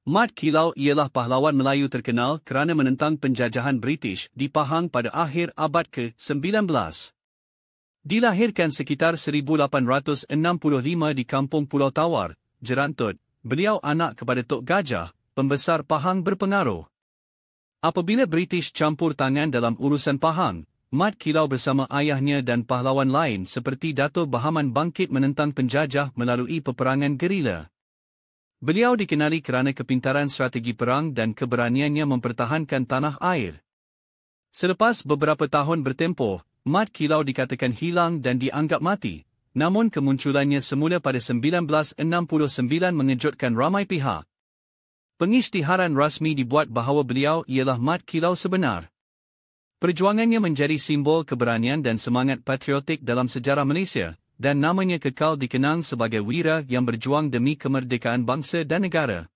Mat Kilau ialah pahlawan Melayu terkenal kerana menentang penjajahan British di Pahang pada akhir abad ke-19. Dilahirkan sekitar 1865 di Kampung Pulau Tawar, Jerantut, beliau anak kepada Tok Gajah, pembesar Pahang berpengaruh. Apabila British campur tangan dalam urusan Pahang, Mat Kilau bersama ayahnya dan pahlawan lain seperti Dato' Bahaman bangkit menentang penjajah melalui peperangan gerila. Beliau dikenali kerana kepintaran strategi perang dan keberaniannya mempertahankan tanah air. Selepas beberapa tahun bertempoh, Mat Kilau dikatakan hilang dan dianggap mati, namun kemunculannya semula pada 1969 mengejutkan ramai pihak. Pengisytiharan rasmi dibuat bahawa beliau ialah Mat Kilau sebenar. Perjuangannya menjadi simbol keberanian dan semangat patriotik dalam sejarah Malaysia, dan namanya kekal dikenang sebagai wira yang berjuang demi kemerdekaan bangsa dan negara.